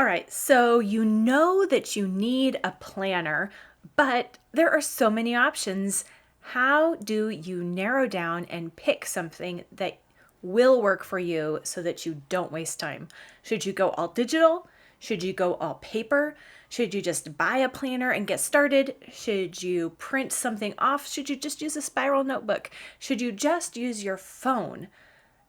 All right, so you know that you need a planner, but there are so many options. How do you narrow down and pick something that will work for you so that you don't waste time? Should you go all digital? Should you go all paper? Should you just buy a planner and get started? Should you print something off? Should you just use a spiral notebook? Should you just use your phone?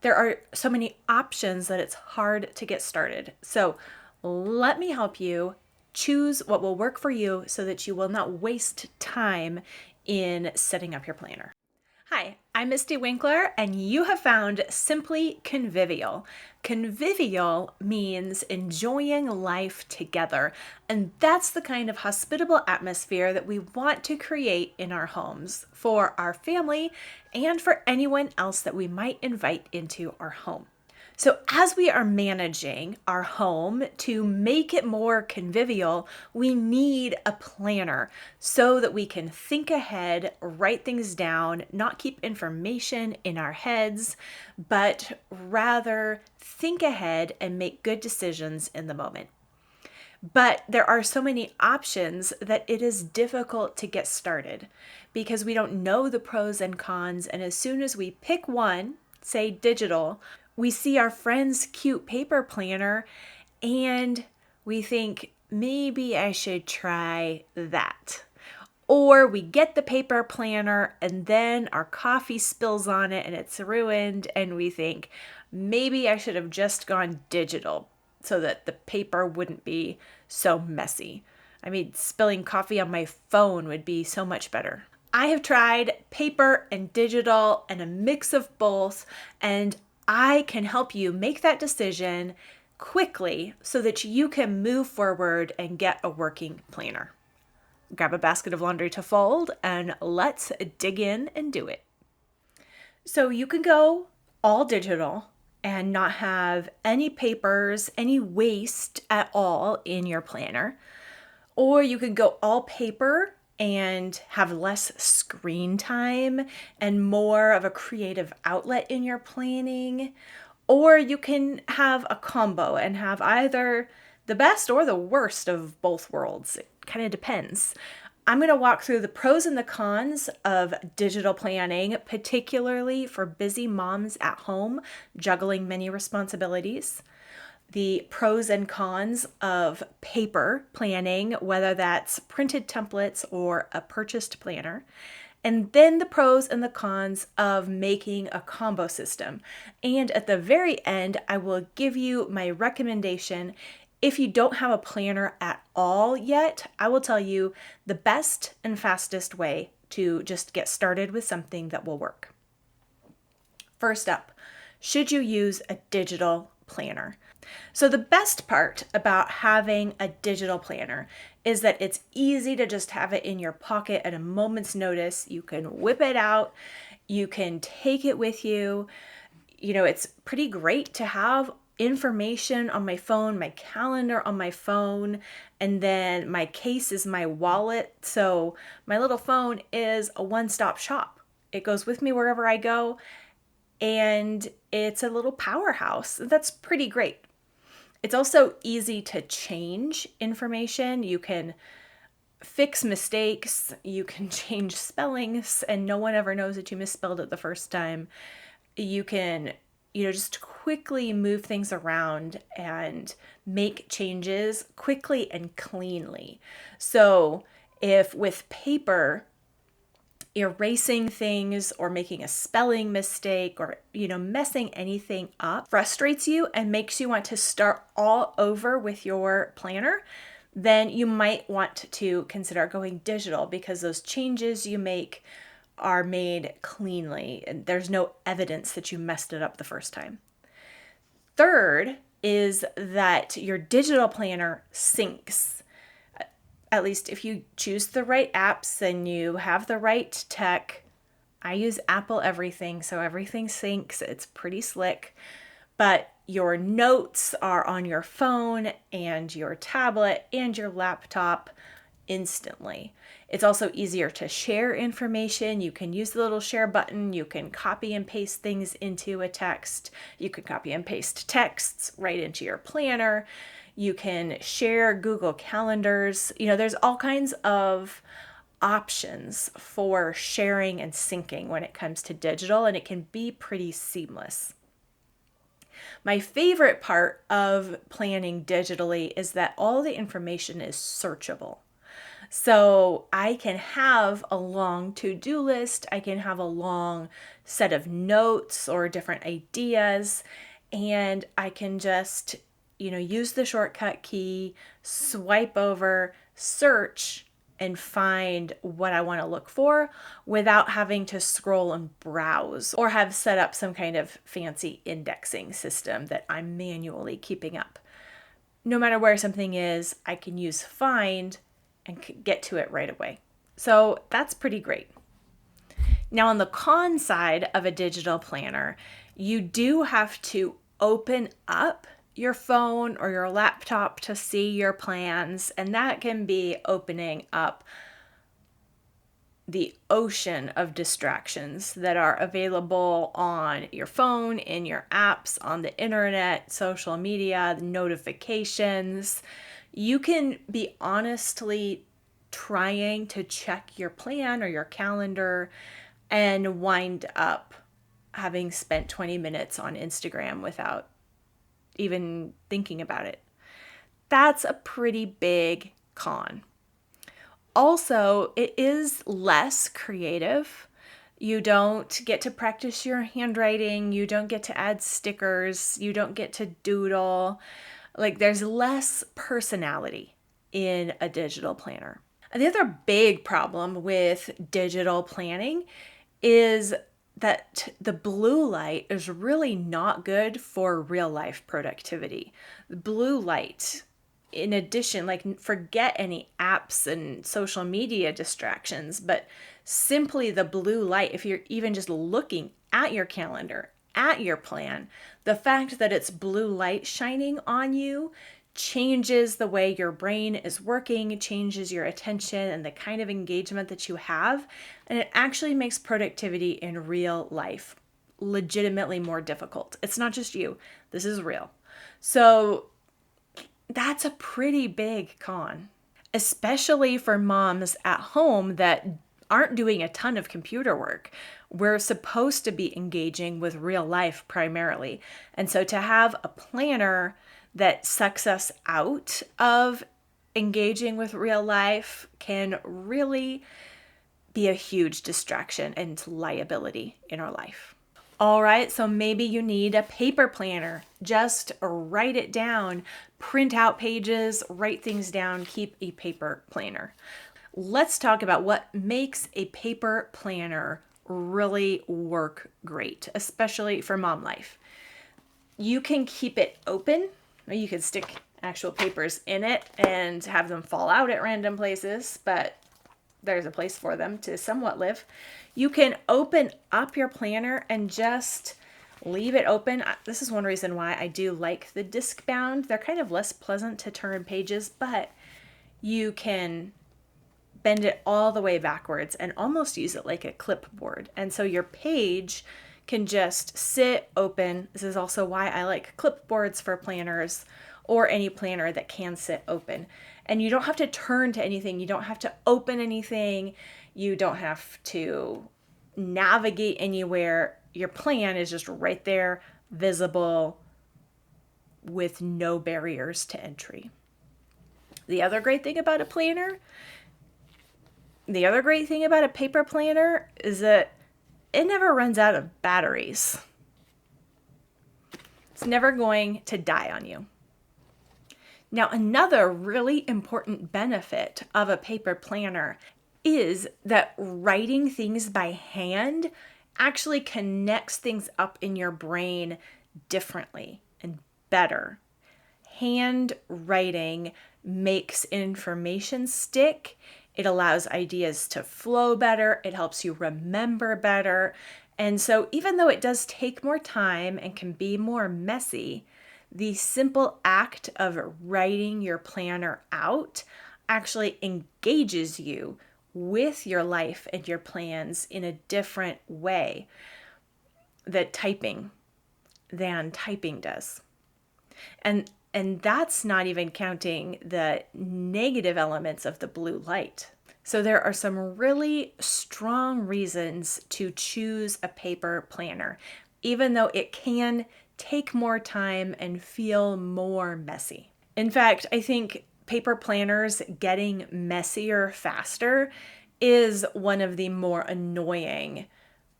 There are so many options that it's hard to get started. So let me help you choose what will work for you so that you will not waste time in setting up your planner. Hi, I'm Mystie Winckler, and you have found Simply Convivial. Convivial means enjoying life together, and that's the kind of hospitable atmosphere that we want to create in our homes for our family and for anyone else that we might invite into our home. So, as we are managing our home to make it more convivial, we need a planner so that we can think ahead, write things down, not keep information in our heads, but rather think ahead and make good decisions in the moment. But there are so many options that it is difficult to get started because we don't know the pros and cons. And as soon as we pick one, say digital, we see our friend's cute paper planner and we think, maybe I should try that. Or we get the paper planner and then our coffee spills on it and it's ruined, and we think, maybe I should have just gone digital so that the paper wouldn't be so messy. I mean, spilling coffee on my phone would be so much better. I have tried paper and digital and a mix of both, and I can help you make that decision quickly so that you can move forward and get a working planner. Grab a basket of laundry to fold and let's dig in and do it. So you can go all digital and not have any papers, any waste at all in your planner. Or you can go all paper and have less screen time and more of a creative outlet in your planning. Or you can have a combo and have either the best or the worst of both worlds. It kind of depends. I'm going to walk through the pros and the cons of digital planning, particularly for busy moms at home juggling many responsibilities. The pros and cons of paper planning, whether that's printed templates or a purchased planner, and then the pros and the cons of making a combo system. And at the very end, I will give you my recommendation. If you don't have a planner at all yet, I will tell you the best and fastest way to just get started with something that will work. First up, should you use a digital planner? So the best part about having a digital planner is that it's easy to just have it in your pocket at a moment's notice. You can whip it out, you can take it with you. You know, it's pretty great to have information on my phone, my calendar on my phone, and then my case is my wallet. So my little phone is a one-stop shop. It goes with me wherever I go, and it's a little powerhouse. That's pretty great. It's also easy to change information. You can fix mistakes, you can change spellings, and no one ever knows that you misspelled it the first time. You can, just quickly move things around and make changes quickly and cleanly. So if with paper, erasing things or making a spelling mistake or messing anything up frustrates you and makes you want to start all over with your planner, then you might want to consider going digital because those changes you make are made cleanly and there's no evidence that you messed it up the first time. Third is that your digital planner syncs. At least if you choose the right apps and you have the right tech. I use Apple everything, so everything syncs. It's pretty slick. But your notes are on your phone and your tablet and your laptop instantly. It's also easier to share information. You can use the little share button. You can copy and paste things into a text. You can copy and paste texts right into your planner. You can share Google Calendars. There's all kinds of options for sharing and syncing when it comes to digital, and it can be pretty seamless. My favorite part of planning digitally is that all the information is searchable. So I can have a long to-do list, I can have a long set of notes or different ideas, and I can just, use the shortcut key, swipe over, search, and find what I want to look for without having to scroll and browse or have set up some kind of fancy indexing system that I'm manually keeping up. No matter where something is, I can use find and get to it right away. So that's pretty great. Now, on the con side of a digital planner, you do have to open up your phone or your laptop to see your plans, and that can be opening up the ocean of distractions that are available on your phone, in your apps, on the internet, social media, notifications. You can be honestly trying to check your plan or your calendar and wind up having spent 20 minutes on Instagram without even thinking about it. That's a pretty big con. Also, it is less creative. You don't get to practice your handwriting. You don't get to add stickers. You don't get to doodle. There's less personality in a digital planner. And the other big problem with digital planning is that the blue light is really not good for real life productivity. The blue light, in addition, forget any apps and social media distractions, but simply the blue light, if you're even just looking at your calendar, at your plan, the fact that it's blue light shining on you changes the way your brain is working, changes your attention and the kind of engagement that you have, and it actually makes productivity in real life legitimately more difficult. It's not just you. This is real. So that's a pretty big con, especially for moms at home that aren't doing a ton of computer work. We're supposed to be engaging with real life primarily. And so to have a planner that sucks us out of engaging with real life can really be a huge distraction and liability in our life. All right, so maybe you need a paper planner. Just write it down, print out pages, write things down, keep a paper planner. Let's talk about what makes a paper planner really work great, especially for mom life. You can keep it open, or you can stick actual papers in it and have them fall out at random places, but there's a place for them to somewhat live. You can open up your planner and just leave it open. This is one reason why I do like the disc bound. They're kind of less pleasant to turn pages, but you can bend it all the way backwards and almost use it like a clipboard. And so your page can just sit open. This is also why I like clipboards for planners or any planner that can sit open. And you don't have to turn to anything. You don't have to open anything. You don't have to navigate anywhere. Your plan is just right there, visible, with no barriers to entry. The other great thing about a paper planner is that it never runs out of batteries. It's never going to die on you. Now, another really important benefit of a paper planner is that writing things by hand actually connects things up in your brain differently and better. Handwriting makes information stick. It allows ideas to flow better. It helps you remember better. And so even though it does take more time and can be more messy, the simple act of writing your planner out actually engages you with your life and your plans in a different way than typing does. And And that's not even counting the negative elements of the blue light. So there are some really strong reasons to choose a paper planner, even though it can take more time and feel more messy. In fact, I think paper planners getting messier faster is one of the more annoying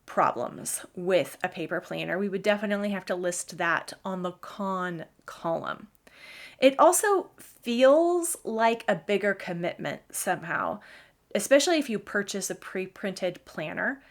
problems with a paper planner. We would definitely have to list that on the con column. It also feels like a bigger commitment somehow, especially if you purchase a pre-printed planner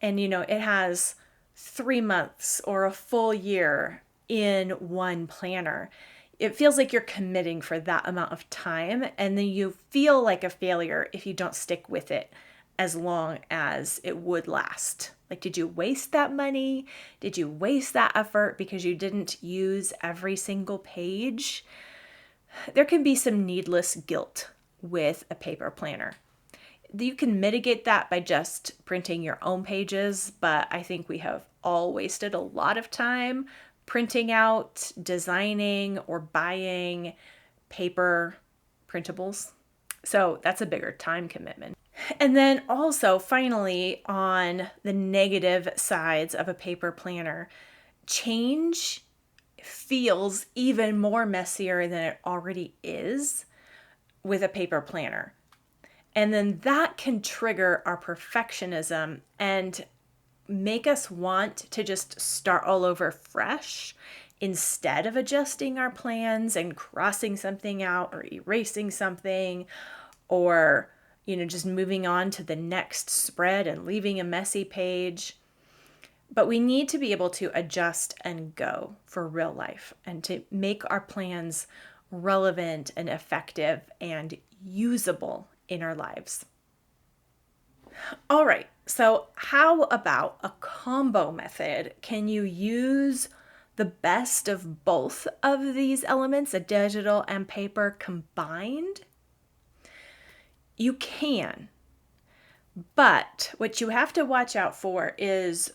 and it has 3 months or a full year in one planner. It feels like you're committing for that amount of time, and then you feel like a failure if you don't stick with it as long as it would last. Like, did you waste that money? Did you waste that effort because you didn't use every single page? There can be some needless guilt with a paper planner. You can mitigate that by just printing your own pages, but I think we have all wasted a lot of time printing out, designing, or buying paper printables. So that's a bigger time commitment. And then also, finally, on the negative sides of a paper planner, change feels even more messier than it already is with a paper planner. And then that can trigger our perfectionism and make us want to just start all over fresh instead of adjusting our plans and crossing something out or erasing something, or just moving on to the next spread and leaving a messy page. But we need to be able to adjust and go for real life and to make our plans relevant and effective and usable in our lives. All right, so how about a combo method? Can you use the best of both of these elements, a digital and paper combined? You can, but what you have to watch out for is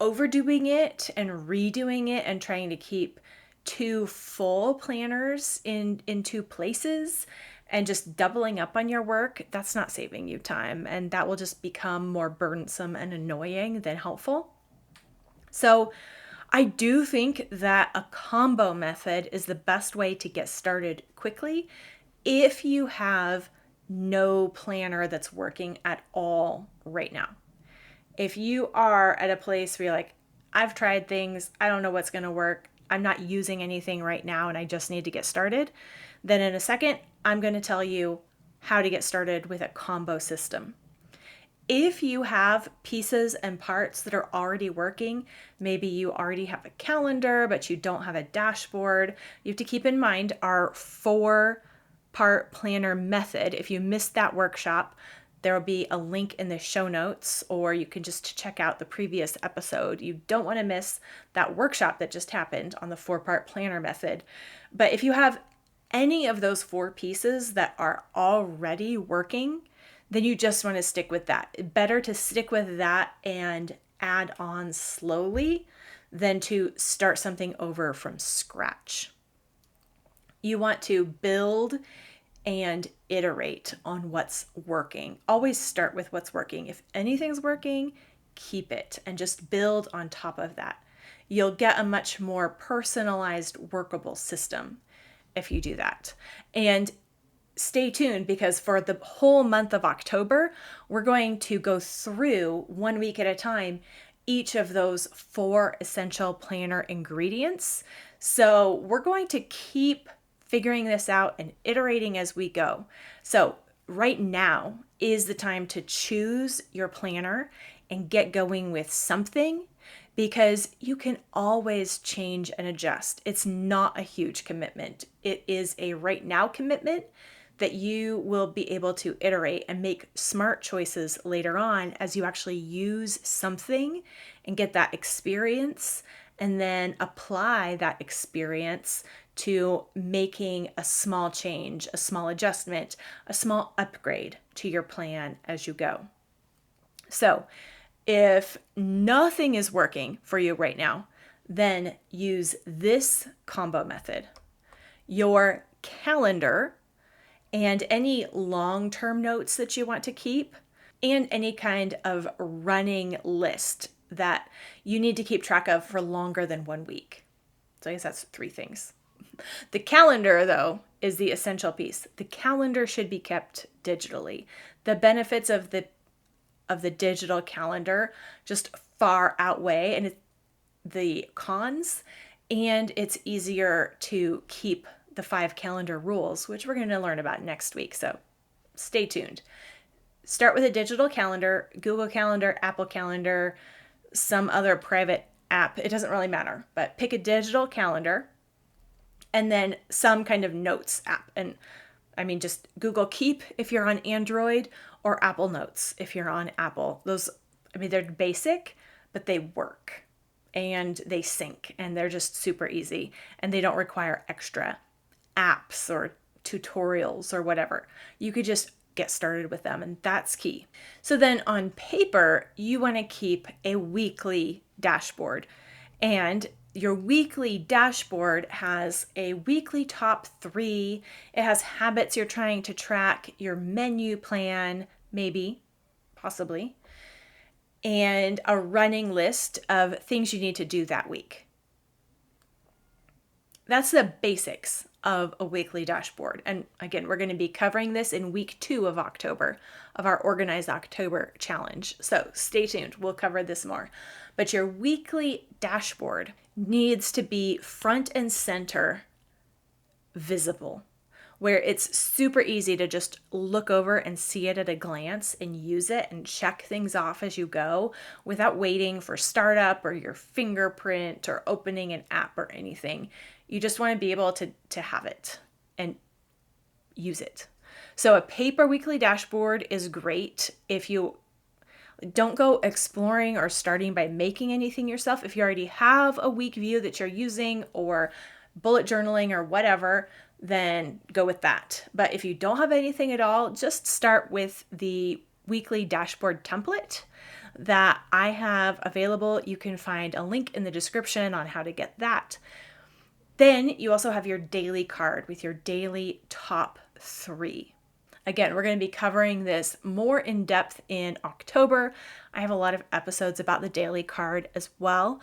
overdoing it and redoing it and trying to keep two full planners in two places and just doubling up on your work. That's not saving you time, and that will just become more burdensome and annoying than helpful. So I do think that a combo method is the best way to get started quickly if you have no planner that's working at all right now. If you are at a place where you're like, I've tried things, I don't know what's going to work, I'm not using anything right now, and I just need to get started, then in a second, I'm going to tell you how to get started with a combo system. If you have pieces and parts that are already working, maybe you already have a calendar, but you don't have a dashboard, you have to keep in mind our 4-part planner method. If you missed that workshop, there will be a link in the show notes, or you can just check out the previous episode. You don't want to miss that workshop that just happened on the 4-part planner method. But if you have any of those 4 pieces that are already working, then you just want to stick with that. Better to stick with that and add on slowly than to start something over from scratch. You want to build and iterate on what's working. Always start with what's working. If anything's working, keep it and just build on top of that. You'll get a much more personalized, workable system if you do that. And stay tuned, because for the whole month of October, we're going to go through 1 week at a time each of those 4 essential planner ingredients. So we're going to keep figuring this out and iterating as we go. So right now is the time to choose your planner and get going with something, because you can always change and adjust. It's not a huge commitment. It is a right now commitment that you will be able to iterate and make smart choices later on as you actually use something and get that experience, and then apply that experience to making a small change, a small adjustment, a small upgrade to your plan as you go. So if nothing is working for you right now, then use this combo method. your calendar and any long-term notes that you want to keep, and any kind of running list that you need to keep track of for longer than 1 week. So I guess that's 3 things. The calendar, though, is the essential piece. The calendar should be kept digitally. The benefits of the digital calendar just far outweigh the cons, and it's easier to keep the 5 calendar rules, which we're going to learn about next week. So stay tuned. Start with a digital calendar, Google Calendar, Apple Calendar, some other private app. It doesn't really matter, but pick a digital calendar and then some kind of notes app. And I mean, just Google Keep if you're on Android, or Apple Notes if you're on Apple. Those, I mean, they're basic, but they work and they sync and they're just super easy and they don't require extra apps or tutorials or whatever. You could just get started with them, and that's key. So then on paper, you want to keep a weekly dashboard, and your weekly dashboard has a weekly top 3. It has habits you're trying to track, your menu plan, maybe, possibly, and a running list of things you need to do that week. That's the basics of a weekly dashboard. And again, we're going to be covering this in week 2 of October, of our Organized October challenge. So stay tuned. We'll cover this more. But your weekly dashboard needs to be front and center visible, where it's super easy to just look over and see it at a glance and use it and check things off as you go without waiting for startup or your fingerprint or opening an app or anything. You just want to be able to have it and use it. So a paper weekly dashboard is great if you don't go exploring or starting by making anything yourself. If you already have a week view that you're using or bullet journaling or whatever, then go with that. But if you don't have anything at all, just start with the weekly dashboard template that I have available. You can find a link in the description on how to get that. Then you also have your daily card with your daily top 3. Again, we're going to be covering this more in depth in October. I have a lot of episodes about the daily card as well.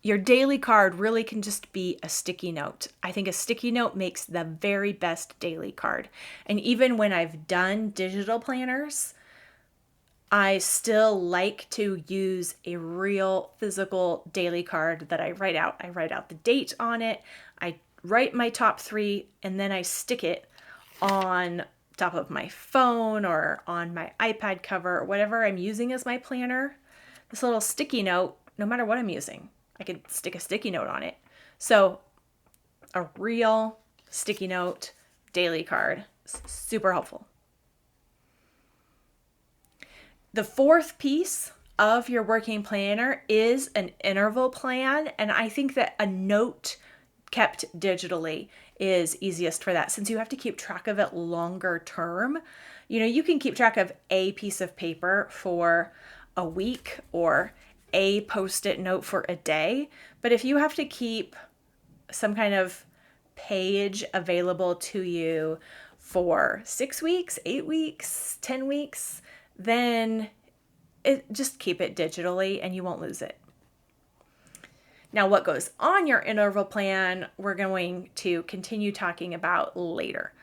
Your daily card really can just be a sticky note. I think a sticky note makes the very best daily card. And even when I've done digital planners, I still like to use a real physical daily card that I write out. I write out the date on it. I write my top 3, and then I stick it on top of my phone or on my iPad cover or whatever I'm using as my planner. This little sticky note, no matter what I'm using, I could stick a sticky note on it. So a real sticky note daily card is super helpful. The 4th piece of your working planner is an interval plan. And I think that a note kept digitally is easiest for that, since you have to keep track of it longer term. You know, you can keep track of a piece of paper for a week or a post-it note for a day. But if you have to keep some kind of page available to you for 6 weeks, 8 weeks, 10 weeks, then just keep it digitally and you won't lose it. Now, what goes on your interval plan, we're going to continue talking about later.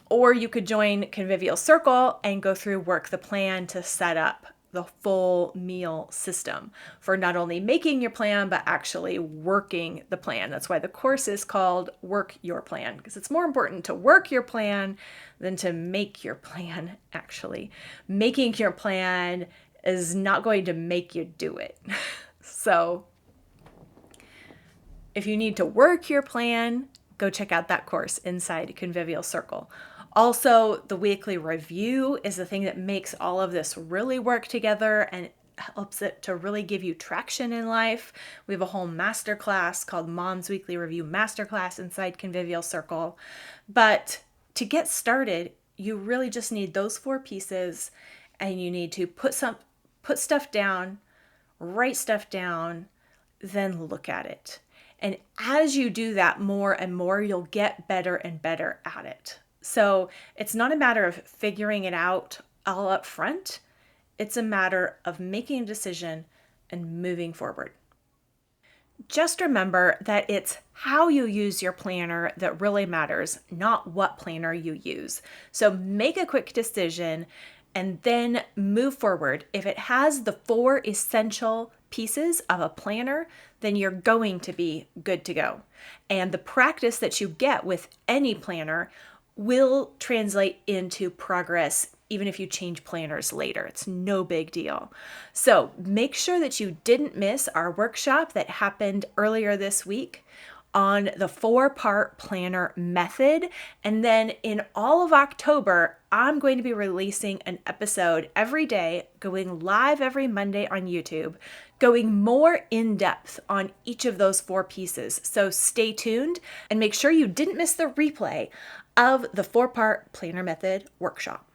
Or you could join Convivial Circle and go through Work the Plan to set up the full meal system for not only making your plan, but actually working the plan. That's why the course is called Work Your Plan, because it's more important to work your plan than to make your plan, actually. Making your plan is not going to make you do it. So if you need to work your plan, go check out that course inside Convivial Circle. Also, the weekly review is the thing that makes all of this really work together and helps it to really give you traction in life. We have a whole masterclass called Mom's Weekly Review Masterclass inside Convivial Circle. But to get started, you really just need those 4 pieces, and you need to put stuff down, write stuff down, then look at it. And as you do that more and more, you'll get better and better at it. So it's not a matter of figuring it out all up front. It's a matter of making a decision and moving forward. Just remember that it's how you use your planner that really matters, not what planner you use. So make a quick decision and then move forward. If it has the 4 essential pieces of a planner, then you're going to be good to go. And the practice that you get with any planner will translate into progress even if you change planners later. It's no big deal. So make sure that you didn't miss our workshop that happened earlier this week on the 4-part planner method. And then in all of October, I'm going to be releasing an episode every day, going live every Monday on YouTube, going more in depth on each of those 4 pieces. So stay tuned and make sure you didn't miss the replay of the 4-part planner method workshop.